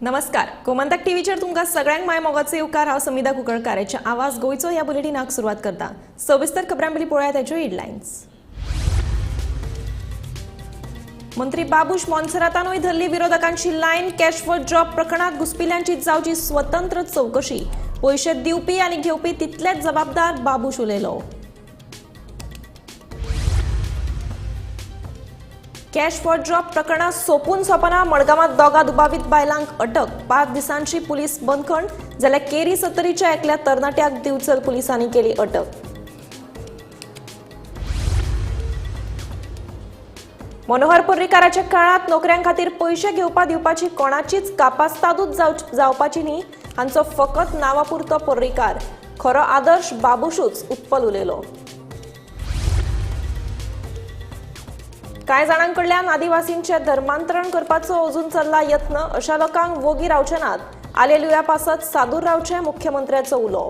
नमस्कार, गोमंतक टीव्हीचेर तुमकां सगळ्यांक माय मोगाचो येवकार। हांव समिधा कुंकळकाराचे आवाज गोयचो ह्या बुलेटिनाक सुरवात करता। सविस्तर खबरां पयलीं पळोवया ताच्यो हेडलायन्स। मंत्री बाबूश मोन्सेरातानूय धरली विरोधकांची लायन। कॅश फॉर जॉब प्रकरणात घुसपिल्ल्यांची जावची स्वतंत्र चौकशी। पैसे दिवपी आनी घेवपी तितलेच जबाबदार, बाबूश उलयलो। कॅश फॉर जॉब प्रकरणात सोपून सोपना। मडगांवांत दोगा दुबावित बायलांक अटक। 5 दिसांची पुलीस बंदखण। जाल्यार केरी सत्तरीच्या एकल्या तरणाट्याक दिवचल पुलिसांनी केली अटक। मनोहर पर्रीकाराच्या काळात नोकऱ्यां खातीर पैसे घेवपा दिवपाची कोणाचीच कापास्तादूच जावपाची न्ही हांचो फकत नावापुरतो पर्रीकार। खरो आदर्श बाबूशूच, उत्पल उलयलो। कांय जाणांकडल्यान आदिवासींचे धर्मांतरण करपाचो अजून चल्ला यत्न। अशा लोकांक वोगी रावचे नात। आलेलुया पासत सादूर रावचे, मुख्यमंत्र्याचो उलो।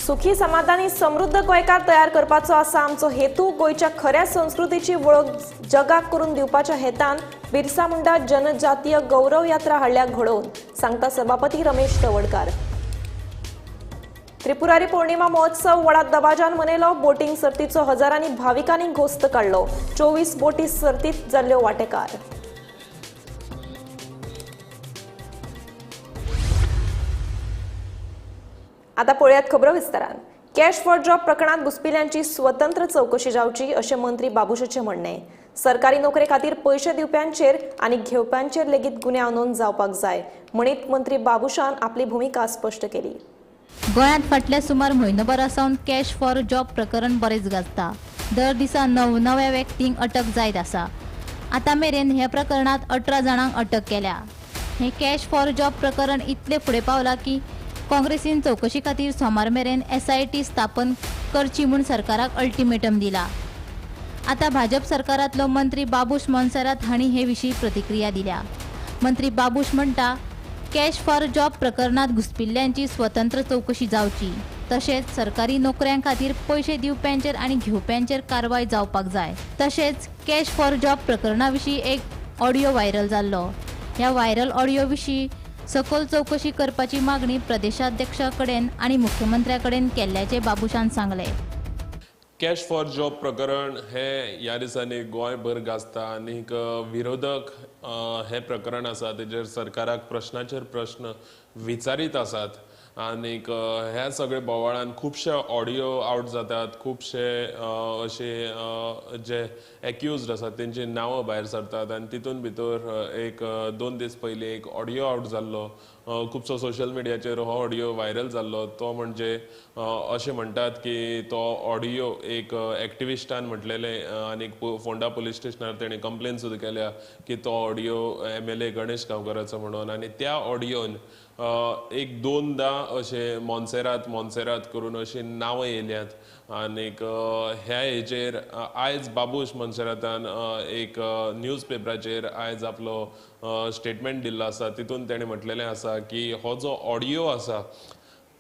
सुखी समाधानी समृद्ध गोंयकार तयार करपाचो आसा आमचो हेतू। गोंयच्या खऱ्या संस्कृतीची वळख जगाक करून दिवपाच्या हेतान बिरसा मुंडा जनजातीय गौरव यात्रा हाडल्या घडोवन, सांगता सभापती रमेश तवडकार। त्रिपुरारी पौर्णिमा महोत्सव व्हडा दबाज्यान मनयलो। बोटिंग सर्तीचो हजारांनी भाविकांनी घोस्त काढलो। 24 बोटी सर्तीत जाल्ल्यो वांटेकार। आता पळयात खबरो विस्तारान। कॅश फॉर जॉब प्रकरणात घुसपिल्ल्यांची स्वतंत्र चौकशी जावची अशें मंत्री बाबूशाचें म्हणणें। सरकारी नोकरे खातीर पैसे दिवप्यांचेर आनी घेवप्यांचेर लेगीत गुन्यांव नोंद जावपाक जाय म्हणीत मंत्री बाबूशान आपली भुमिका स्पश्ट केली। गोंयांत फाटल्या सुमार म्हयनोभरासावन कॅश फॉर जॉब प्रकरण बरेच गाजता। दर दिसा नव्या व्यक्तींक अटक जायत आसा। आतां मेरेन ह्या प्रकरणात 18 जाणांक अटक केल्या। हे कॅश फॉर जॉब प्रकरण इतले फुडें पावला की काँग्रेसीन चौकशी खातीर सोमार मेरेन SIT स्थापन करची म्हूण सरकाराक अल्टिमेटम दिला। आतां भाजप सरकारांतलो मंत्री बाबूश मोन्सेरात हांणी हे विशीं प्रतिक्रिया दिल्या। मंत्री बाबूश म्हणटा, कॅश फॉर जॉब प्रकरणात घुसपिल्ल्यांची स्वतंत्र चौकशी जावची। तशेंच सरकारी नोकऱ्यां खातीर पैसे दिवप्यांचेर आनी घेवप्यांचेर कारवाय जावपाक जाय। तशेंच कॅश फॉर जॉब प्रकरणा विशीं एक ऑडियो व्हायरल जाल्लो। ह्या व्हायरल ऑडियो विशीं सखोल चौकशी करपाची मागणी प्रदेशाध्यक्षा कडेन आनी मुख्यमंत्र्या कडेन केल्ल्याचे बाबूशान सांगले। कॅश फॉर जॉब प्रकरण हे ह्या दिसांनी गोंयभर गाजता आनीक विरोधक हे प्रकरण आसा तेजेर सरकाराक प्रश्नाचेर प्रश्न विचारीत आसात। आनीक ह्या सगळे बोवाळान खुबशे ऑडियो आउट जातात। खुबशे अशे जे एक्युज्ड आसात तेंची नांवां भायर सरतात आनी तितून भितर एक 2 दीस पयलीं एक ऑडियो आउट जाल्लो। खुबसो सोशल मिडियाचेर हो ऑडियो व्हायरल जाल्लो। तो म्हणजे अशें म्हणटात की तो ऑडियो एक एक्टिविस्टान म्हटलेलें आनीक फोंडा पुलीस स्टेशनार तेणें कंप्लेन सुद्दां केल्या की तो ऑडियो MLA गणेश गांवकाराचो म्हणून। आनी त्या ऑडियोन एक 2दा अशें मोन्सेरात करून अशीं नांवां येयल्यात। आनीक ह्या हेजेर आयज बाबूश मोन्सेरातान एक न्यूज पेपराचेर आयज आपलो स्टेटमेंट दिल्लो आसा। तितून तेणें म्हटलेलें आसा की हो जो ऑडियो आसा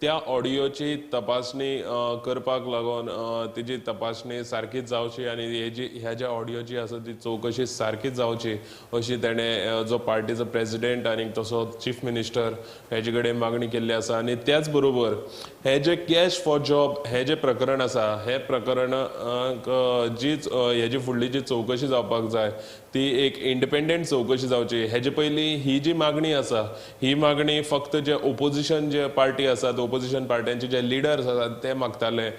त्या ऑडियोची तपासणी करपाक लागून तेजी तपासणी सारकीच जावची आनी ह्या ज्या ऑडियोची आसा ती चौकशी सारकीच जावची अशी तेणें जो पार्टीचो प्रेसिडेंट आनी तसो चीफ मिनिस्टर हेजे कडेन मागणी केल्ली आसा। आनी त्याच बरोबर हे जे कॅश फॉर जॉब हे जे प्रकरण आसा हे प्रकरणाक हेजी फुडली जी चौकशी जावपाक जाय ती एक इंडिपेंडंट चौकशी जावची। हेजे पयलीं ही जी मागणी आसा ही मागणी फक्त जे ओपोजिशन जे पार्टी आसात ओपोजिशन पार्ट्यांचे जे लिडर्स आसात ते मागताले।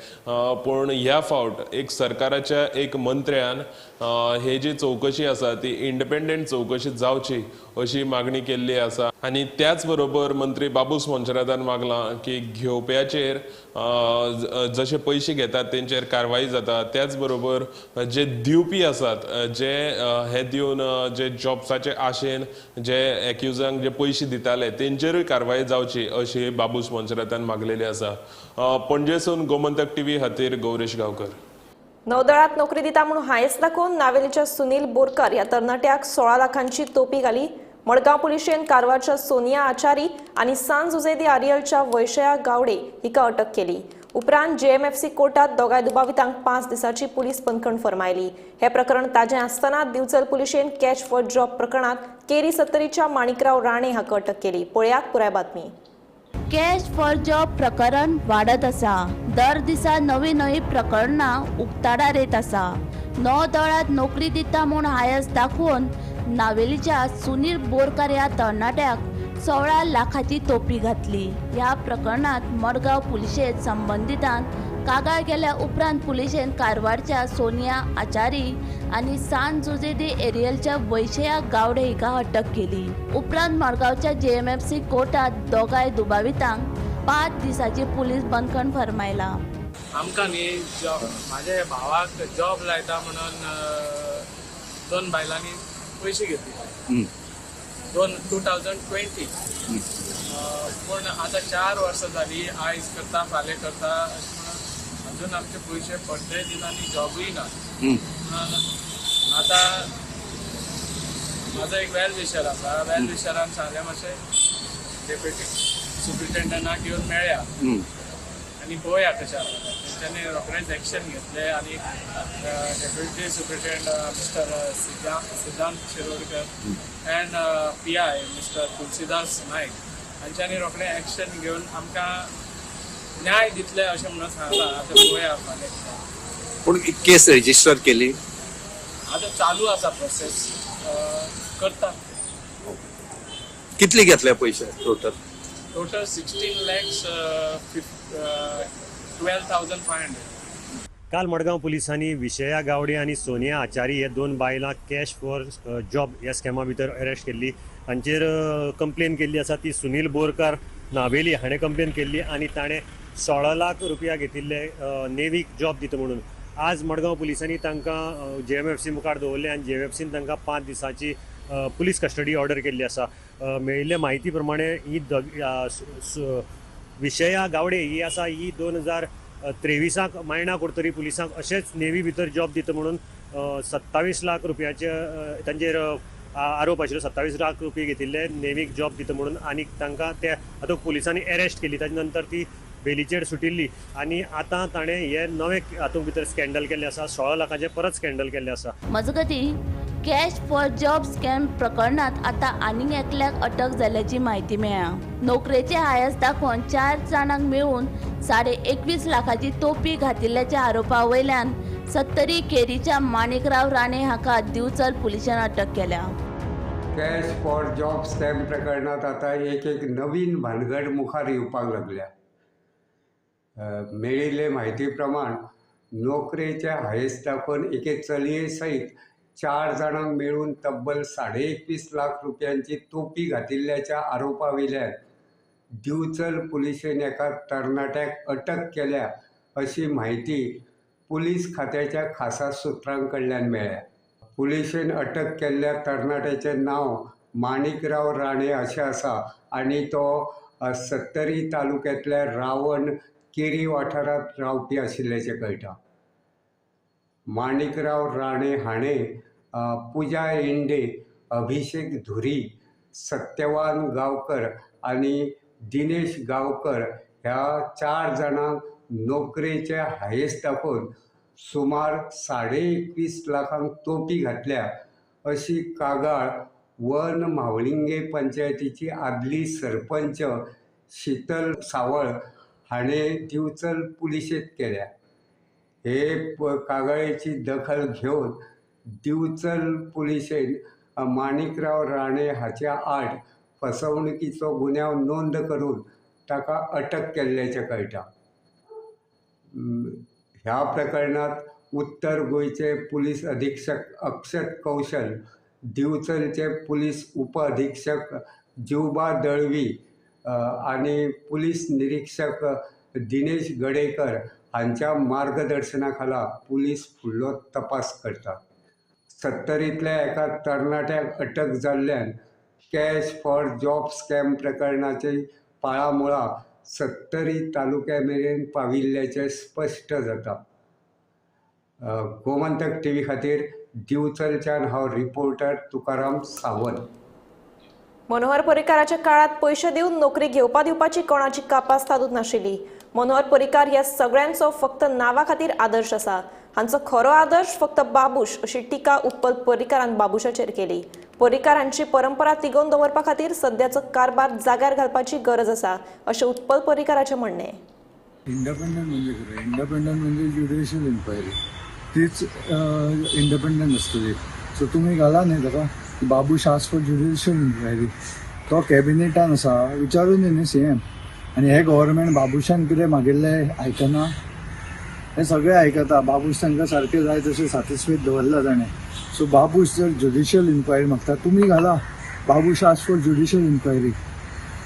पूण ह्या फावट एक सरकाराच्या एक मंत्र्यान हे जी चौकशी आसा ती इंडिपेंडंट चौकशी जावची अशी मागणी केल्ली आसा। आनी त्याच बरोबर मंत्री बाबूश मोन्सेरातान मागलां की घेवप्याचेर जशे पैसे घेतात तेंचेर कारवाई जाता। त्याच बरोबर जे दिवपी आसात जे हे दिवन जे जॉब्साचे आशेन जे एक्युजांक जे पैसे दिताले तेंचेरूय कारवाई जावची अशी बाबूश मोन्सेरातान मागलेली आसा। पणजेसून गोमंतक टीव्ही खातीर गौरेश गांवकर। नौदळात नोकरी दिता म्हणून हायस दाखोवन नावेलीच्या सुनील बोरकार ह्या तरणाट्याक 16 लाखांची तोपी घाली। मडगांव पुलिशेन कारवारच्या सोनिया आचारी आनी सांज उजेदी आरियलच्या वैशया गावडे हिका अटक केली। उपरांत JMFC कोर्टात दोगांय दुबावितांक 5 दिसांची पुलीस बंदखण फर्मायली. हे प्रकरण ताजें आसतना दिवचल पुलिशेन कॅश फॉर जॉब प्रकरणात केरी 70च्या माणिकराव राणे हाका अटक केली. पळयात पुराय बातमी. कॅश फॉर जॉब प्रकरण वाढत आसा. दर दिसा नवी नवी प्रकरणां उक्ताडार येत आसा. दळात नोकरी दिता म्हूण हायस दाखोवन नावेलीच्या सुनील बोरकार ह्या तरणाट्याक 16 लाखाची तोपी घातली. ह्या प्रकरणात मडगांव पुलिशेंत संबंधितान कागाळ केल्या उपरांत पुलिशेन कारवारच्या सोनिया आचारी आणि सान जुजेदी एरियलच्या वैशया गावडे हिका अटक केली. उपरांत मडगांवच्या JMFC कोर्टात दोगांय दुबावितांक 5 दिसाची पुलीस बंदखण फर्मायला. आमकां न्ही म्हाज्या भावाक जॉब लायता म्हणून 2 बायलांनी पयशे घेतले 2020. पूण आतां 4 वर्सां जालीं. आयज करता फाल्यां करता अशें म्हणून अजून आमचे पयशे पडले दिना आनी जॉबूय ना. आतां म्हाजो एक वेल विशर आसा. वेल विशरान सांगलें मातशें डेप्युटी सुप्रिटेंडंटाक येवन मेळया आनी पळोवया कशें आसा. तेंच्यांनी रोखडेंच एक्शन घेतलें आनी deputy superintendent mister Siddhant Shirodkar and PI mister Tulsidas Naik हांच्यांनी रोखडें एक्शन घेवन आमकां न्याय दितले अशें म्हणून सांगलां. आतां पळोवया फाल्यां. पूण केस रजिस्टर केली. आतां चालू आसा प्रोसेस. करता. कितले घेतले पयशे टोटल? 16 lakhs 12,500. काल मडगांव पुलिसांनी विशया गावडे आणि सोनिया आचारी हे 2 बायलां कॅश फॉर जॉब ह्या स्कॅमा भितर अरेस्ट केल्ली. हांचेर कंप्लेन केल्ली आसा ती सुनील बोरकार नावेली हाणें कंप्लेन केल्ली आणि ताणें 16 लाख रुपया घेतिल्ले नेवीक जॉब दिता म्हणून. आज मडगांव पुलिसांनी तांकां JMFC मुखार दवरले आणि JMFCन तांकां 5 दिसांची पुलीस कस्टडी ऑर्डर केल्ली आसा. मेळिल्ले म्हायती प्रमाणे ही विशया गावडे ही आसा ही 2023 मायना करतरी पुलिसांक अशेंच नेवी भितर जॉब दिता म्हणून 27 लाख रुपयाचे तांचेर आरोप आशिल्लो. 27 लाख रुपये घेतिल्ले नेवीक जॉब दिता म्हणून आनी तांकां ते आतां पुलिसांनी अरेस्ट केली. ताजे नंतर ती बेलीचेर सुटिल्ली आणि आता ताणें हे नवे हातूंत भितर स्कॅन्डल केल्लें आसा. 16 लाखाचें परत स्कॅन्डल केल्लें आसा. मजगती कॅश फॉर जॉब स्कॅम प्रकरणात आता आनीक एकल्याक अटक जाल्याची माहिती मेळ्ळा. नोकरेचे हायस दाखोवन 4 जाणांक मेळून 21.5 लाखाची तोपी घातिल्ल्याच्या आरोपा वयल्यान 70 केरीच्या माणिकराव राणे हाका दिवचल पुलिशेन अटक केल्या. कॅश फॉर जॉब स्कॅम प्रकरणात आता एक नवीन भानगड मुखार येवपाक लागल्या. मेळिल्ले म्हायती प्रमाण नोकरेच्या हायस दाखोवन एके चलये सयत 4 जाणांक मेळून तब्बल 21.5 लाख रुपयांची तोपी घातिल्ल्याच्या आरोपा वयल्यान दिवचल पुलिशेन एका तरणाट्याक अटक केल्या अशी माहिती पुलीस खात्याच्या खासा सुत्रां कडल्यान मेळ्ळ्या. पुलिशेन अटक केल्ल्या तरणाट्याचें नांव माणिकराव राणे अशें आसा आणि तो सत्तरी तालुक्यांतल्या रावण केरी वाठारांत रावपी आशिल्ल्याचें कळटा. माणिकराव राणे हाणें पुजा एंडे, अभिषेक धुरी, सत्यवान गांवकर आणि दिनेश गांवकर ह्या 4 जाणांक नोकरेचे हायस दाखोवन सुमार 21.5 लाखांक तोपी घातल्या अशी कागाळ वन म्हावळिंगे पंचायतीची आदली सरपंच शीतल सावळ हाणें दिवचल पुलिशेंत केल्या. हे कागाळीची दखल घेवन दिवचल पुलिशेन माणिकराव राणे हाच्या आड फसवणुकीचो गुन्यांव नोंद करून ताका अटक केल्ल्याचें कळटा. ह्या प्रकरणात उत्तर गोंयचे पुलीस अधीक्षक अक्षत कौशल, दिवचलचे पुलीस उप अधीक्षक जिवबा दळवी आणि पुलीस निरीक्षक दिनेश गडेकर हांच्या मार्गदर्शनाखाला पुलीस फुडलो तपास करता. सत्तरींतल्या एका तरणाट्याक अटक जाल्ल्यान कॅश फॉर जॉब स्कॅम प्रकरणाची पाळामुळा सत्तरी तालुक्या मेरेन पाविल्ल्याचें स्पश्ट जाता. गोमंतक TV खातीर दिवचलच्यान हांव रिपोर्टर तुकाराम सावंत. मनोहर पर्रीकाराच्या काळात पैसे दिवन नोकरी घेवपा दिवपाची कोणाची कापास तातूंत नाशिल्ली. मनोहर पर्रीकार ह्या सगळ्यांचो फक्त नांवा खातीर आदर्श आसा. हांचो खरो आदर्श फक्त बाबूश अशी टिका उत्पल पर्रीकारान बाबुशाचेर केली. पर्रीकार हांची परंपरा तिगोवन दवरपा खातीर सद्याचो कारभार जाग्यार घालपाची गरज आसा अशें उत्पल पर्रीकाराचें म्हणणें. इंडिपेंडंट म्हणजे कितें? इंडिपेंडंट म्हणजे ज्युडिशियल इन्क्वायरी, तीच इंडिपेंडंट आसतली. सो तुमी घाला न्ही ताका Babush ask for judicial inquiry. तो कॅबिनेटान आसा, विचारून न्ही CM. आनी हे गव्हर्मेंट बाबुशान कितें मागिल्लें आयकना, हे सगळे आयकता. बाबूश तांकां सारकें जाय तशें सॅटिस्फायड दवरला ताणें. सो बाबूश जर ज्युडिशियल इन्क्वायरी मागता, तुमी घाला Babush ask for judicial inquiry.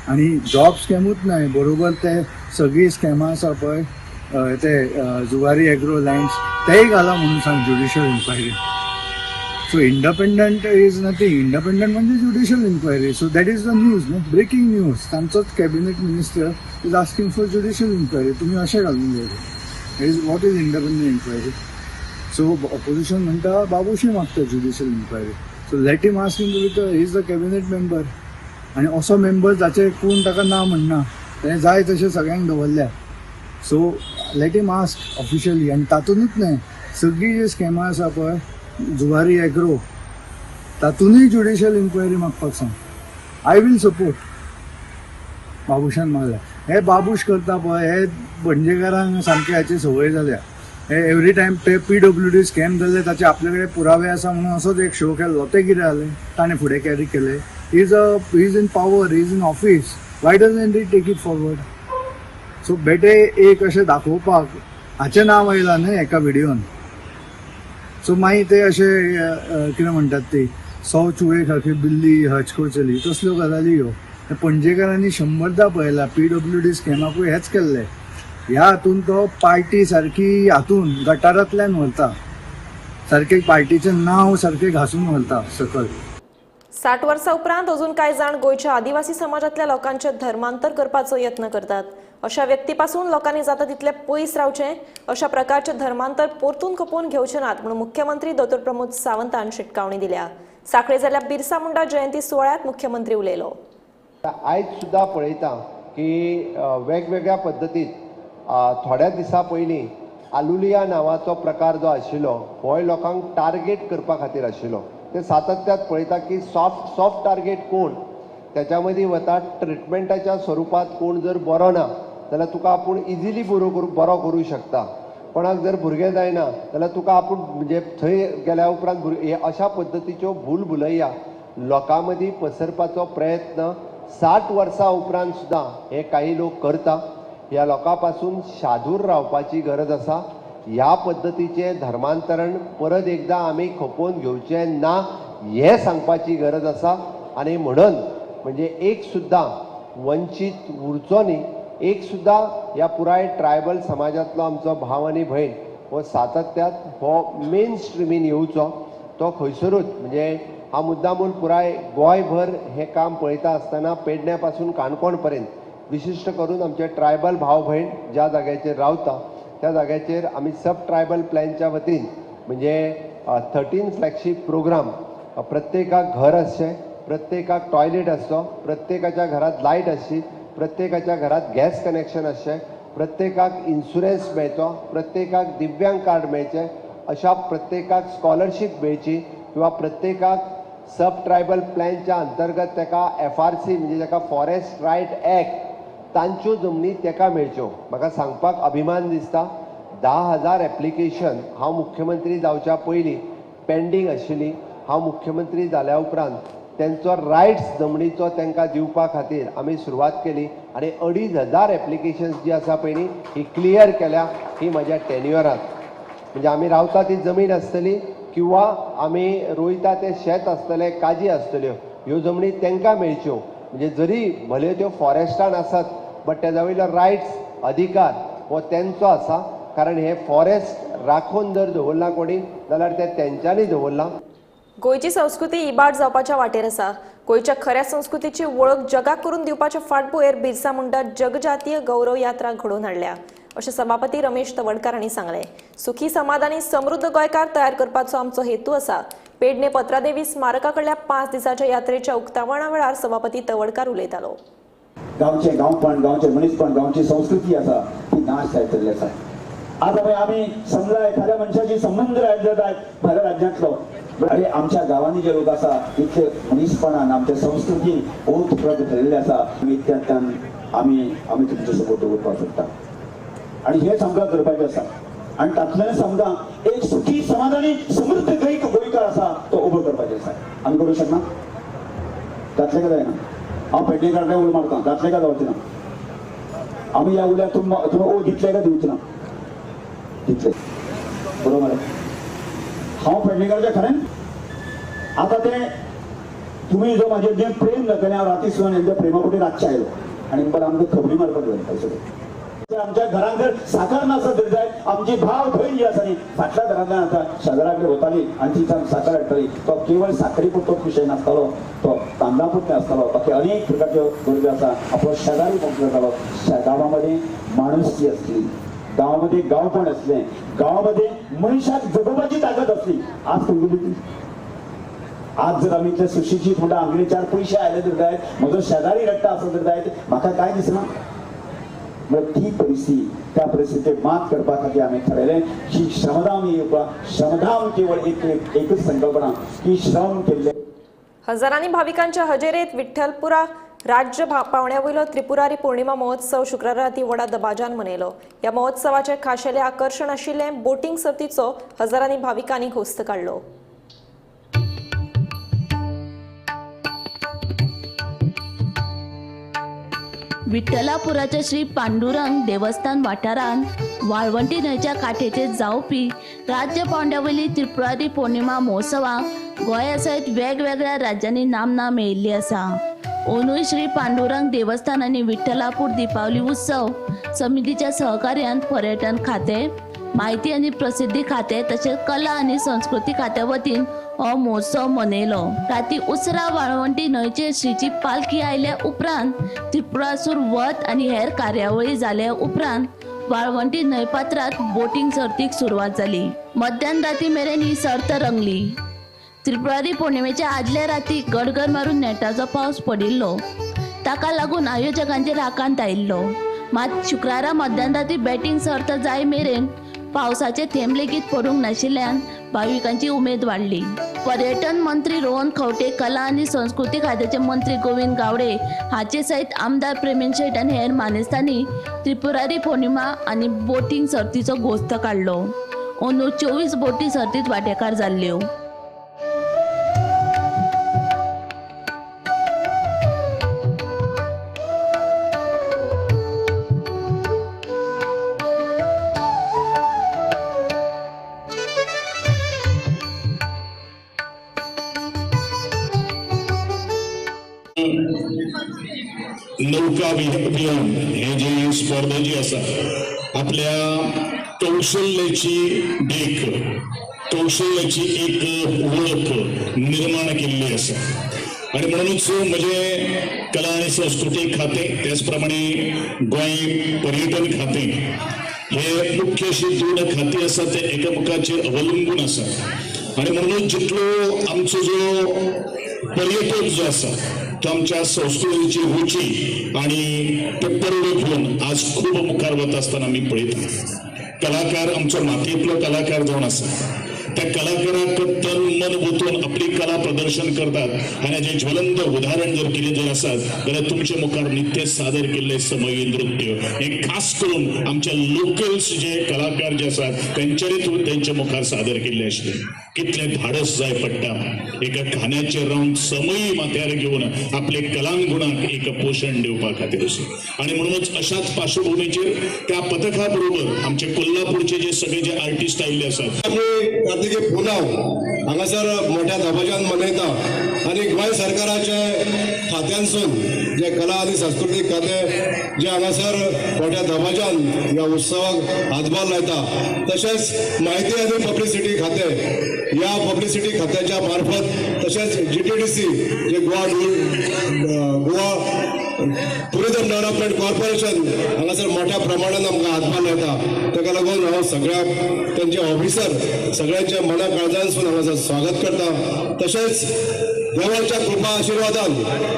आनी जॉब स्कॅमूच न्हय, बरोबर ते सगळी स्कॅमां आसा पळय, ते जुवारी एग्रो लँड्स, तेय घाला म्हणून सांग judicial inquiry. So independent is nothing. Independent म्हणजे judicial inquiry. So that is the news न्हू, ब्रेकिंग न्यूज. तांचोच cabinet minister is asking for judicial inquiry. तुमी अशें घालून जाय. What is independent inquiry? So opposition म्हणटा बाबूशी मागता judicial inquiry. So let him ask in to is the cabinet member. आनी असो मेंबर जाचे कोण ताका ना म्हणना, तें जाय तशें सगळ्यांक दवरल्या. So let him ask officially. आनी तातूंतूच न्हय, सगळी जी स्कॅमां आसा पळय, जुवारी एग्रो, तातूंतय ज्युडिशियल इन्क्वायरी मागपाक सांग. I will support. बाबुशान मागल्या. हे बाबूश करता पळय, हे भंजेकारांक सामके हाची संवय जाल्या. हे एवरी टायम ते PWD स्कॅम जाल्ले ताचे आपले कडेन पुरावे आसा म्हणून असोच एक शो केल्लो. ते कितें जालें? ताणें फुडें कॅरी केलें. He is in power, he is in office. Why doesn't he take it forward? So बेटे एक अशें दाखोवपाक हाचें नांव आयलां न्हय एका व्हिडियोन. सो मागीर ते अशें कितें म्हणटात ते 100 चुहे खाकी बिल्ली हजको चली, तसल्यो गजाली ह्यो. हे पणजेकारांनी 100दा पळयला. PWD स्कॅमाकूय हेच केल्लें. ह्या हातून तो पार्टी सारकी हातून गटारांतल्यान व्हरता, सारकें पार्टीचें नांव सारकें घासून व्हरता सकयल. 60 वर्सां उपरांत अजून कांय जाण गोंयच्या आदिवासी समाजांतल्या लोकांचे धर्मांतर करपाचो यत्न करतात. अशा व्यक्ती पासून लोकांनी जाता तितले पयस रावचें. अशा प्रकारचे धर्मांतर परतून खपोवन घेवचे नात म्हणून मुख्यमंत्री डॉ. प्रमोद सावंतान शिटकावणी दिल्या. सांखळे जाल्ल्या बिरसा मुंडा जयंती सुवाळ्यात मुख्यमंत्री उलयलो. आयज सुद्दां पळयता की वेगवेगळ्या पद्दतीन थोड्या दिसा पयलीं आलुलिया नांवाचो प्रकार जो आशिल्लो, गोंय लोकांक टार्गेट करपा खातीर आशिल्लो. ते सातत्यात पळयता की सॉफ्ट टार्गेट कोण, त्याच्या मदीं वता ट्रिटमेंटाच्या स्वरुपात कोण जर बरो ना जाल्यार तुका आपूण इजिली बरो करूं शकता. कोणाक जर भुरगें जायना जाल्यार तुका आपूण म्हणजे थंय गेल्या उपरांत हे अशा पद्दतीच्यो भूलभुलैया लोकां मदीं पसरपाचो प्रयत्न 60 वर्सां उपरांत सुद्दां हे काही लोक करता. ह्या लोकां पासून शादूर रावपाची गरज आसा. ह्या पद्दतीचें धर्मांतरण परत एकदां आमी खपोवन घेवचें ना हें सांगपाची गरज आसा. आनी म्हणून म्हणजे एक सुद्दां वंचीत उरचो न्ही, एक सुद्दां ह्या पुराय ट्रायबल समाजांतलो आमचो भाव आनी भयण हो सातत्यात हो मेन स्ट्रिमीन येवचो. तो खंयसरूच म्हणजे हा मुद्दामून पुराय गोंयभर हें काम पळयता आसतना पेडण्या पासून काणकोण पर्यंत विशिश्ट करून आमचे ट्रायबल भाव भयण ज्या जाग्याचेर रावता त्या जाग्याचेर आमी सब ट्रायबल प्लॅनच्या वतीन म्हणजे 13 फ्लॅगशीप प्रोग्राम, प्रत्येकाक घर आसचें, प्रत्येकाक टॉयलेट आसचो, प्रत्येकाच्या घरात लायट आसची, प्रत्येकाच्या घरात गॅस कनेक्शन आसचें, प्रत्येकाक इन्शुरन्स मेळचो, प्रत्येकाक दिव्यांग कार्ड मेळचें, अशा प्रत्येकाक स्कॉलरशीप मेळची किंवा प्रत्येकाक सब ट्रायबल प्लॅनच्या अंतर्गत ताका FRC म्हणजे ताका फॉरेस्ट रायट ॲक्ट तांच्यो जमनी ताका मेळच्यो. म्हाका सांगपाक अभिमान दिसता 10,000 एप्लिकेशन हांव मुख्यमंत्री जावच्या पयलीं पेंडींग आशिल्ली. हांव मुख्यमंत्री जाल्या उपरांत त्यांचो रायट्स जमनीचो तांकां दिवपा खातीर आमी सुरवात केली आनी 2,500 एप्लिकेशन्स जी आसा पळय न्ही ही क्लियर केल्या. ही म्हज्या टेन्युअरांत म्हणजे आमी रावता ती जमीन आसतली किंवा आमी रोयता ते शेत आसतलें, काजी आसतल्यो, ह्यो जमनी तांकां मेळच्यो. म्हणजे जरी भले त्यो फॉरेस्टान आसात बट तेजा वयलो रायट्स अधिकार हो तेंचो आसा. कारण हे फॉरेस्ट राखून जर दवरला कोणी जाल्यार ते तेंच्यांनी दवरला. गोंयची संस्कृती इबाड जावपाच्या वाटेर आसा. गोंयच्या खऱ्या संस्कृतीची वळख जगाक करून दिवपाच्या फाटभुंयेर बिरसा मुंडा जगजातीय गौरव यात्रा घडोवन हाडल्या. अशें सभापती रमेश तवडकार हांणी सांगलें. सुखी समाधानी समृद्ध गोंयकार तयार करपाचो आमचो हेतू आसा. पेडणे पत्रादेवी स्मारका कडल्या 5 दिसांच्या यात्रेच्या उक्तावणा वेळार सभापती तवडकार उलयतालो. गांवचे गांवपण, गांवचे मनीसपण, गांवची संस्कृती आसा ती नाश जायतली आसा. आज आमी समजा एखाद्या मनशाची संबंध राहिलेलो भायल्या राज्यांतलो, अरे आमच्या गांवांनी जे लोक आसा इतले मनीसपणान आमच्या संस्कृतीन ओत प्रत धरिल्ले आसा, इतक्यान आमी तुमचो सपोर्ट दवरपाक सोदता आनी हेच आमकां करपाचें आसा. आनी तातूंतल्यान समजा एक सुखी समाधानी समृद्ध गोंयकार आसा तो उबो करपाचें आसा. आमी करूं शकना? जातलें काय जायना? हांव पेडणेकारांक उलो मारता, जातलें काय जावचें ना? आमी ह्या उल्याक तुमी ओ दितले काय दिवचे ना? दितले, बरोबर. हांव पेडणेकाराच्या खरें आतां तें तुमी जो म्हाजेर जें प्रेम दाखयलें, हांव राती सुद्दां एकदां प्रेमापोटी रातचें आयलो आनी बरं आमकां खबरी मारपाक जाय सगळें. आमच्या घरांत जर साखर नासत तरी जाय, आमची भाव भयण जी आसा न्ही फाटल्या घरांतल्यान आतां शेजाराकडे वताली आनी ती साखर हाडटाली. तो केवळ साखरी पुरतोच विशय नासतालो, तो तांदळा पुरते आसतालो. बाकी अनेक प्रकारच्यो गरजो आसा. आपलो शेजारी पळोवंक जातालो. गांवांमध्ये माणुसकी आसली, गांवांमध्ये गांवपण असलें, गांवांमध्ये मनशाक जगोवपाची ताकद असली. आज खंय गेली ती? आज जर आमी इतले सुशिक्षीत म्हणटा आमगेले 4 पयशे आयले तर जायत, म्हजो शेजारी रडटा असो तर जायत, म्हाका काय दिसना. ती परिस्थिती, त्या परिस्थितीचेर मात करपा खातीर आमी थारायलें की श्रमदान येवपाक, श्रमदान केवळ एकच संकल्पना की श्रम केल्ले. हजारांनी भाविकांच्या हजेरेत विठ्ठलपुरा राज्य पावण्यावयलो त्रिपुरारी पौर्णिमा महोत्सव शुक्रारा राती व्हडा दबाज्यान मनयलो. ह्या महोत्सवाचे खाशेले आकर्षण आशिल्लें बोटिंग सर्तीचो हजारांनी भाविकांनी घोस्त काडलो. विठ्ठलापुराच्या श्री पांडुरंग देवस्थान वाठारांत वाळवंटी न्हंयच्या काठेचेर जावपी राज्य पावंड्यावयली त्रिपुरारी पौर्णिमा महोत्सवाक गोंया सयत वेगवेगळ्या राज्यांनी नामना मेळिल्ली आसा. अंदूय श्री पांडुरंग देवस्थान आनी विठ्ठलापूर दिपावली उत्सव समितीच्या सहकार्यान पर्यटन खातें, माहिती आनी प्रसिद्धी खातें तशेंच कला आनी संस्कृती खात्या वतीन हो महोत्सव मनयलो. राती उसरा वाळवंटी न्हंयचेर श्रीची पालखी आयल्या उपरांत त्रिपुरासूर वत आनी हेर कार्यावळी जाल्या उपरांत वाळवंटी न्हंयपात्रांत बोटिंग सर्तीक सुरवात जाली. मध्यान राती मेरेन ही सर्त रंगली. त्रिपुरारी पौर्णिमेच्या आदल्या राती गडगड मारून नेटाचो पावस पडिल्लो, ताका लागून आयोजकांचेर आकांत आयिल्लो. मात शुक्रारा मध्यान राती बॅटिंग सर्त जाय मेरेन पावसाचे थेंब लेगीत पडूंक नाशिल्ल्यान भाविकांची उमेद वाडली. पर्यटन मंत्री रोहन खंवटे, कला आनी संस्कृती खात्याचे मंत्री गोविंद गावडे हाचे सयत आमदार प्रेमीन शेट आनी हेर मानेस्तांनी त्रिपुरारी पौर्णिमा आनी बोटिंग सर्तीचो घोस्त काडलो. अंदू 24 बोटी सर्तीत वांटेकार जाल्ल्यो. नौका विहान हे जे स्पर्धा जी आसा आपल्या कौशल्याची देख, कौशल्याची एक वळख निर्माण केल्ली आसा. आणि म्हणूनच म्हणजे कला आणि संस्कृती खाते त्याचप्रमाणे गोंय पर्यटन खाते हे मुख्य अशी 2 खाती आसा ते एकामेकाचेर अवलंबून आसा. आणि म्हणून जितलो आमचो जो पर्यटक जो आसा तो आमच्या संस्कृतीची रुची आणि ते परवड घेऊन आज खूप मुखार वता आसतना आमी पळयता. कलाकार आमचो मातयेंतलो कलाकार जावन आसा, त्या कलाकाराक तन मन वचून आपली कला प्रदर्शन करतात आणि हेजें ज्वलंत उदाहरण जर कितें जर आसत जाल्यार तुमच्या मुखार नित्य सादर केल्ले समयी नृत्य हे खास करून आमच्या लोकल्स जे कलाकार जे आसात तेंच्यांनी तेंच्या मुखार सादर केल्ले आशिल्ले. कितले धाडस जाय पडटा एका खाण्याचेर रावन समयी माथ्यार घेवन आपले कलांगुणाक एक पोषण दिवपा खातीर अशें. आणि म्हणूनच अशाच पार्श्वभूमीचेर त्या पथका बरोबर आमचे कोल्हापूरचे जे सगळे जे आर्टिस्ट आयिल्ले आसात रातीचे पुलाव हांगासर मोठ्या दबाज्यान मनयता आनी गोंय सरकाराचे खात्यांसून जे कला आनी सांस्कृतीक खातें जे हांगासर मोठ्या दबाज्यान ह्या उत्सवाक हातभार लायता, तशेंच म्हायती आनी पब्लिसिटी खातें या पब्लिसिटी खात्याच्या मार्फत तशेंच GTDC जे गोवा टुरिझम डेव्हलपमेंट कॉर्पोरेशन हांगासर मोठ्या प्रमाणात आमकां हातभार येता. ताका लागून हांव सगळ्या तांचे ऑफिसर सगळ्यांच्या मना काळजांसून हांगासर स्वागत करता. तशेंच देवाच्या कृपा आशिर्वादान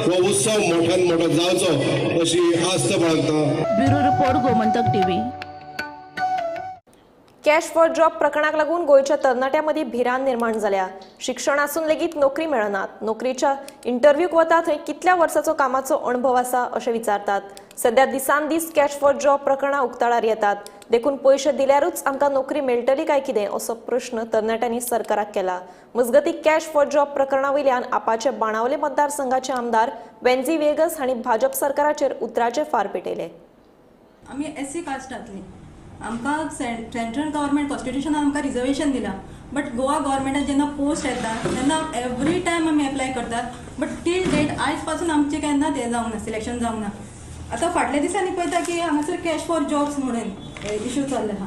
हो उत्सव मोठ्यान मोठो जावचो अशी आस्त बाळगता. Bureau report Gomantak TV. Cash for job प्रकरणाक लागून गोयच्या तरणाट्यांमदी भिरांत निर्माण जाल्या. शिक्षण आसून लेगीत नोकरी मेळनात. नोकरीच्या इंटरव्ह्यूक वता थंय कितल्या वर्साचो कामाचो अणभव आसा अशें विचारतात. सध्या दिसान दीस कॅश फॉर जॉब प्रकरणां उक्ताडार येतात. देखून पयशे दिल्यारूच आमकां नोकरी मेळटली काय कितें असो प्रश्न तरणाट्यांनी सरकाराक केला. मजगतीं कॅश फॉर जॉब प्रकरणा वयल्यान आपाचे बाणावले मतदारसंघाचे आमदार वेन्झी वेगस हांणी भाजप सरकाराचेर उतराचे फार पेटयले. आमी SC कास्टांतली, आमकां सेंट्रल गव्हर्मेंट कॉन्स्टिट्युशनान आमकां रिजर्वेशन दिला. बट गोवा गव्हर्मेंटान जेन्ना पोस्ट येता तेन्ना एवरी टायम आमी एप्लाय करतात. बट टील डेट आयज पासून आमचें केन्ना तें जावंक ना, सिलेक्शन जावंक ना. आतां फाटल्या दिसांनी पळयता की हांगासर कॅश फॉर जॉब्स म्हणून इश्यू चल्ले आहा.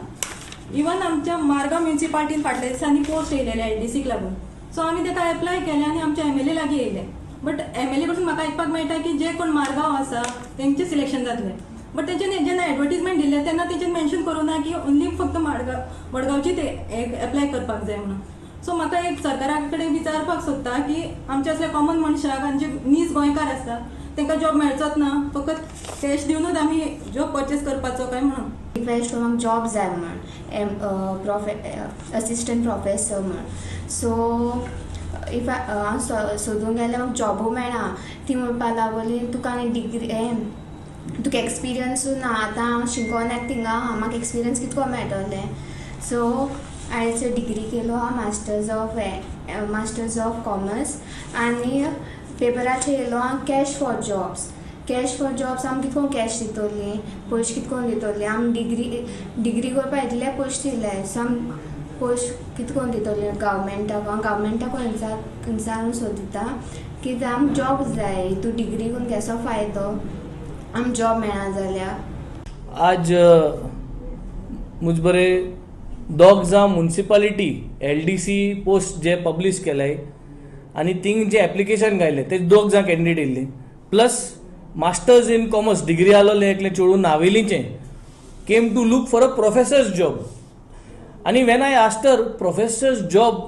इवन आमच्या मारगांव म्युनिसिपालिटीन फाटल्या दिसांनी पोस्ट येयलेले LDCक लागून. सो आमी ताका एप्लाय केलें आनी आमच्या MLA लागीं येयले. बट MLA कडसून म्हाका आयकपाक मेळटा की जे कोण मारगांव आसा तेंचें सिलेक्शन जातलें. बट तेंच्यानी जेन्ना एडवर्टिजमेंट दिले तेन्ना तेंच्यान मेन्शन करूं ना की ओन्ली फक्त मडगांवची ते एप्लाय करपाक जाय म्हणून. सो म्हाका एक सरकारा कडेन विचारपाक सोदता की आमचे असले कॉमन मनशाक आनी जे नीज गोंयकार आसता तांकां जॉब मेळचोच ना, फकत कॅश दिवनूच आमी जॉब परचेस करपाचो काय म्हणून. रिक्वेस्ट म्हाका जॉब जाय म्हण असिस्टंट प्रोफेसर म्हण. सो इफ हांव सोदूंक गेल्यार म्हाका जॉबूय मेळना. ती म्हणपाक लागली तुका आनी डिग्री तुका एक्सपिरियन्सूय ना. आतां हांव शिकोन येता थिंगा म्हाका एक्सपिरियन्स कितको मेळटलें. सो हांवें डिग्री केलो हांव मास्टर्स ऑफ कॉमर्स आनी पेपराचेर येयलो हांव cash for jobs. Cash for jobs आमकां कितको कॅश दितली, पयशे कितको दितली. आमी डिग्री करपाक इतले पयशे दिले. सो आमी पयशे कितको दितली गव्हर्मेंटाक. हांव गव्हर्मेंटाक विचारून सोदिता की आमकां जॉब जाय. तूं डिग्री करून केसो फायदो, आम जॉब मेळना जाल्यार. आज मुझ बरे दोग जां म्युनिसिपालिटी LDC पोस्ट जे पब्लीश केलाय आनी थिंग जे एप्लिकेशन घायले ते दोग जां कॅन्डिडेट येयल्ले. Plus masters in commerce degree आसलोले एकले चेडूं नावेलीचें came to look for a professors job. आनी वेन आय आस्टर प्रोफेसर्स जॉब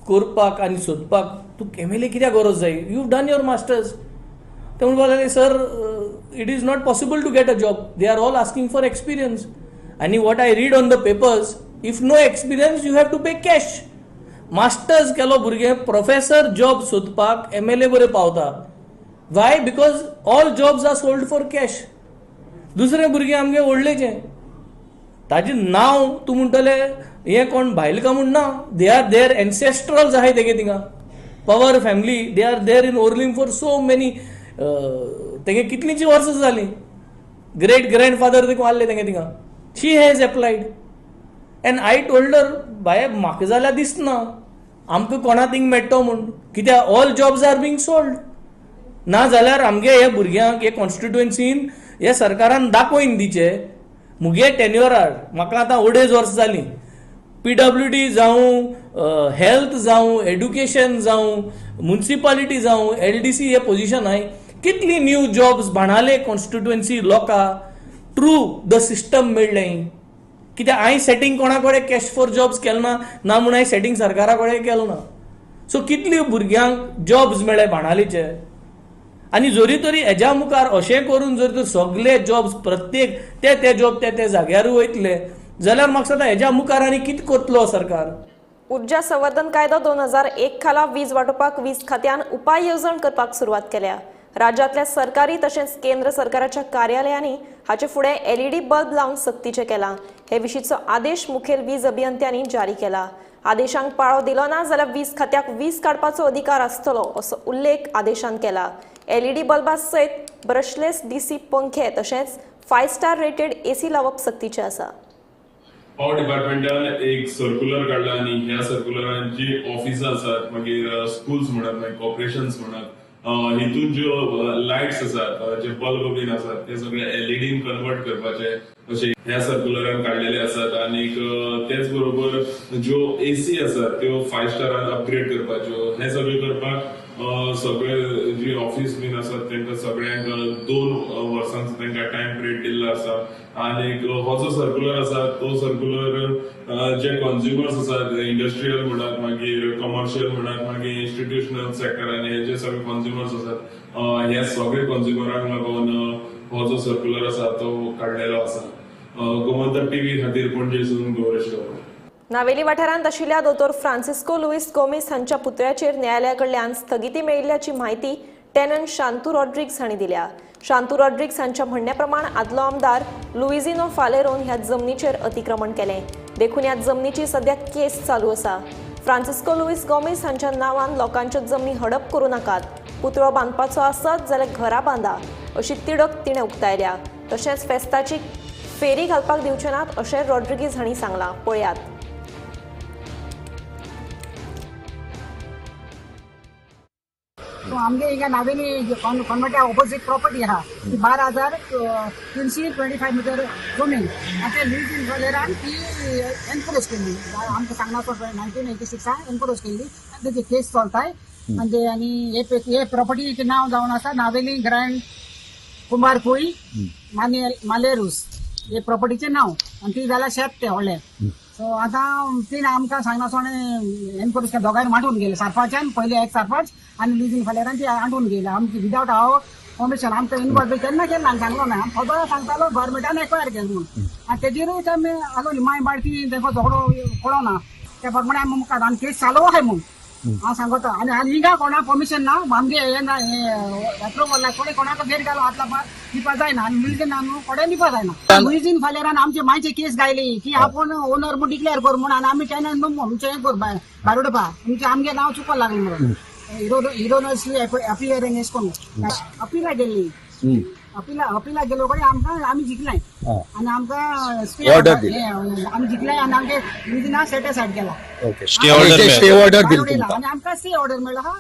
करपाक आनी सोदपाक तुका MLA कित्याक गरज जाय, यू डन युअर मास्टर्स. ते म्हणपाक लागले sir it is not possible to get a job. They are all asking for experience. And what I read on the papers, if no experience, you have to pay cash. Masters केलो भुरगे professor job सोदपाक MLA बरे पावता. Why? Because all jobs are sold for cash. दुसरे भुरगे आमगे व्हडलेचे ताजे नांव तूं म्हणटले हे कोण भायल का म्हूण ना. दे आर देर एन्सेस्ट्रल्स आहाय तेगे थिंगा पवर family. They are there in Orlim for so many तेगे कितलींची वर्सां जालीं. ग्रेट ग्रँडफादर देखून आसले तेगे थिंगा. She has applied and I told her by म्हाका जाल्यार दिसना आमकां कोणा थिंग मेळटो म्हूण. कित्याक all jobs are being sold. ना जाल्यार आमगे हे भुरग्यांक हे कॉन्स्टिट्युएन्सीन हे सरकारान दाखोवन दिचे. मुगे टेन्युअरार म्हाका आतां 2.5 वर्सां जालीं. PWD जावं हेल्थ जावं एड्युकेशन जावं म्युनिसिपालिटी जावं LDC हे पोजिशन हाय कितली न्यू जॉब्स बाणाले कॉन्स्टिट्युएन्सी लोकां थ्रू द सिस्टम मेळ्ळें. कित्याक हांवें सेटींग कोणा कडेन कॅश फॉर जॉब्स केलें ना म्हणून हांवें सेटींग सरकारा कडेन केलो ना. सो कितली भुरग्यांक जॉब्स मेळ्ळे बाणालीचे. आनी जरी तरी हेज्या मुखार अशें करून जर तर सगळे जॉब्स प्रत्येक ते जॉब ते जाग्यार वयतले जाल्यार म्हाका दिसता हेज्या मुखार आनी कितें करतलो सरकार. ऊर्जा संवर्धन कायदो 2001 खाला वीज वांटोवपाक वीज खात्यान उपाय येवजण करपाक सुरवात केल्या. राज्यांतल्या सरकारी तशेंच केंद्र सरकाराच्या कार्यालयांनी हाचे फुडें LED बल्ब लावन सक्तीचें केलां. हे विशींचो आदेश मुखेल वीज अभियंत्यांनी जारी केला. आदेशांक पाळो दिलो ना जाल्यार वीज खात्याक वीज काडपाचो अधिकार आसतलो असो उल्लेख आदेशांत केला. LED बल्बा सयत ब्रशलेस DC पंखे तशेंच 5 स्टार रेटेड AC लावप सक्तीचें आसा. पॉवर डिपार्टमेंटान एक सर्क्युलर काढला आणि ह्या सर्क्युलरान जी ऑफिसां आसात मागीर स्कूल्स म्हणत मागीर कॉर्पोरेशन्स म्हणत हितून ज्यो लायट्स आसात जे बल्ब बीन आसात ते सगळे LED कन्वर्ट करपाचे अशें ह्या सर्क्युलरान काडलेले आसात. आनीक तेच बरोबर ज्यो AC आसात त्यो 5 स्टारान अपग्रेड करपाच्यो, हे सगळे करपाक सगळे जी ऑफिस बीन आसात तांकां सगळ्यांक 2 वर्सांचो तांकां टायम पिरियड दिल्लो आसा. आनीक हो जो सर्क्युलर आसा तो सर्क्युलर जे कन्झ्युमर्स आसात, इंडस्ट्रियल म्हणत, मागीर कमर्शियल म्हणत, मागीर इन्स्टिट्युशनल सेक्टरांनी हे जे सगळे कन्झ्युमर्स आसात, हे सगळे कन्झ्युमरांक लागून हो जो सर्क्युलर आसा तो काडलेलो आसा. गोमंतक TV खातीर पणजेसून गौरेश गावडे. नावेली वाठारांत आशिल्ल्या दोतोर फ्रांसिस्को लुईस गोमेस हांच्या पुतळ्याचेर न्यायालयाकडल्यान स्थगिती मेळिल्ल्याची माहिती टॅनंट शांतू रॉड्रिग्स हांणी दिल्या. शांतू रॉड्रिग्स हांच्या म्हणण्या प्रमाण आदलो आमदार लुइजिनो फालेरोन ह्या जमनीचेर अतिक्रमण केलें. देखून ह्या जमनीची सध्या केस चालू आसा. फ्रांसिस्को लुईस गोमेस हांच्या नांवान लोकांच्यो जमनी हडप करूं नाकात. पुतळो बांदपाचो आसत जाल्यार घरा बांदा अशी तिडक तिणें उक्तायल्या. तशेंच फेस्ताची फेरी घालपाक दिवचे नात अशें रॉड्रिगीज हांणी सांगलां. पळयात. तो आमगे हिंगा नावेली कॉन्वेंटा ऑपोजिट प्रॉपर्टी आहा ती 12,325 मीटर जमीन आता लुइजिनो फालेरान ती एनक्रोच केली. आमकां सांगना 1986 एनक्रोच केली आनी तेजी केस चलताय. आनी हे प्रॉपर्टीचें नांव जावन आसा नावेली ग्रँड कुमार कुई मालेरूस हे प्रॉपर्टीचें नांव आनी ती जाल्यार शेत तें व्हडलें. सो आतां तीन आमकां सांगनासोन एनक्रोच दोगांय मांडून गेले. सरपंचान पयलीं एक सरपंच आनी लुइजिनो फालेरान ती हाडून गेले. आमची विदावट हांव परमिशन आमकां इनवॉल्व केन्ना केन्ना हांवें सांगलो ना. सदां सांगतालो गव्हर्मेंटान एक्वायर केलें म्हणून. आनी तेजेरूच आमी आलोली माय बाळटी तेंको झगडो पळोवना त्या प्रमाणे आमी मुखार आनी केस चालू आहाय म्हणून हांव सांगता. आनी हिंगा कोणा परमिशन ना आमगे हे ना एप्रुवल ना कोणी कोणाक भेट घालून हातला दिवपा जायना आनी लुइजिनो न्हू कोणे दिवपा जायना. लुइजिनो फालेरान आमचे मायचे केस गायली की आपूण ओनर म्हूण डिक्लेअर कर म्हणून आनी आमी केन्ना न्हू म्हणचे हें कर भायर उडोवपा म्हणजे आमगे नांव चुकोवंक लागलें म्हणून. हिरोनसली अपियरिंग एश कोन्न अपिला गेल्ली. अपिला गेलो कडेन आमकां आमी जिखलाय आनी आमकां आमी जिखलाय आनी आमगे लुइजिना सेटिस्फायड केला. स्टे ऑर्डर दिली आनी आमकां स्टे ऑर्डर मेळ्ळो आहा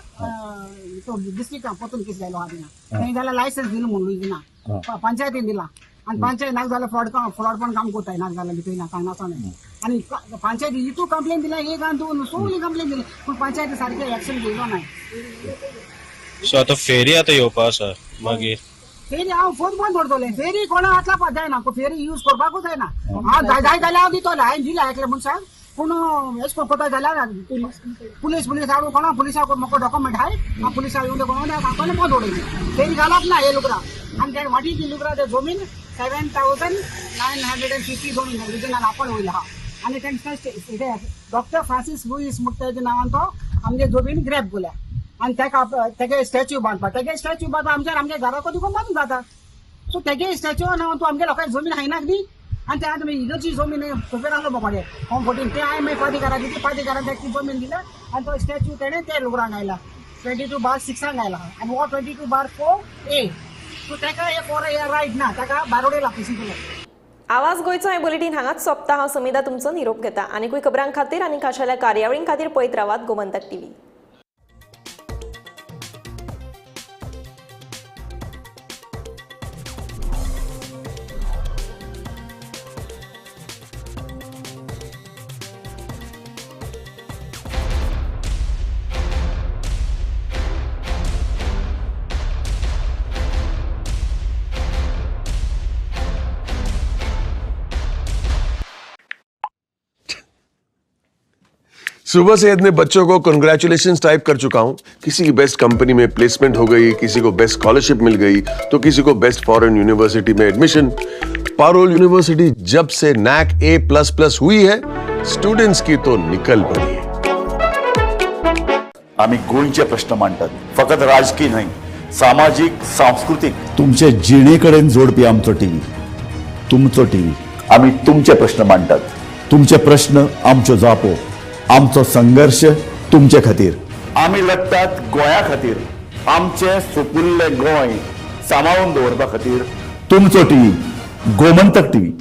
डिस्ट्रिक्टान परतून केस गायलो आहा थिंगा. थंय जाल्यार लायसन्स दिलो म्हणून लुइजिना पंचायतीन दिला आनी पंचायत नाका जाल्यार फ्रॉड पण काम कोताय नाका जाल्यार भितर सांगनासोन. आनी पंचायत हितू कंप्लेन दिला एक आनी दोन सगळी कंप्लेन दिली पूण पंचायती सारकें एक्शन घेयलो नाय. सो आतां फेरी आतां येवपा आसा मागीर फेरी हांव फोन बंद करतलें. फेरी कोणा हातला जायना फेरी यूज करपाकूच जायना. हांव जाय जाल्यार हांव दितलो हांवें दिला एकल्या मनशाक पूण एश कोता जाल्यार पुलीस हाडून कोणा पुलिसाक म्हाका डॉक्युमेंट हाय हांव पुलिसाक येवन कोणा बंद उडयली. फेरी घालप ना हे लुकरा आनी ते वाटी ती लुकरा ते जमीन 7,950 जमीन रिजनान आपण वयला आहा. आनी तेंका डॉक्टर फ्रांसीस लुईस म्हणटा तेज्या नांवान तो आमगे जमीन ग्रॅब केल्या आनी तेगे स्टॅच्यू बांदपा. तेगे स्टॅच्यू बांदपा आमगे घरा कधी कोण बांदून जाता. सो तेगे स्टॅच्यू नांवान तूं आमगे लोकांची जमीन हायनाक दी आनी ते आतां इगर्जी जमीन खबर आसलो बाबा होम फोटीन ते हांवें मागीर प्राधिकाराक दिली. प्राधिकारान तेका जमीन दिला आनी तो स्टॅच्यू तेणें ते लुकरांक घायला 22/6 घायला आनी हो 22/4A. सो तेका हे फॉर ए रायट ना तेका बारोडे लागता केलो. आवाज गोयचो हें बुलेटीन हांगाच सोंपता. हांव समिधा तुमचो निरोप घेता. आनीकूय खबरां खातीर आनी खाशेल्या कार्यावळीं खातीर पळयत रावात गोमंतक TV. सुबह से इतने बच्चों को कंग्रेचुलेशंस टाइप कर चुका हूं. किसी की बेस्ट कंपनी में प्लेसमेंट हो गई, किसी को बेस्ट स्कॉलरशिप मिल गई, तो किसी को बेस्ट फॉरेन यूनिवर्सिटी में एडमिशन. पारोल यूनिवर्सिटी जब से NAC A++ हुई है स्टुडंट्स की तो निकल पड़ी है. आम्ही गोंयचे प्रश्न मांडतात फकत राजकीय न्हय सामाजिक सांस्कृतिक. तुमचे जिणेकडेन जोडपी आमचो टीव्ही, तुमचो टीव्ही. आम्ही तुमचे प्रश्न मांडतात. तुमचे प्रश्न आमच्यो जापो, आमचो संघर्ष तुमचे खातीर. आम्ही लढतात गोंया खातीर. आमचे सोपुल्ले गोंय सांबाळून दवरपा खातीर. तुमचो टीव्ही गोमंतक टीव्ही.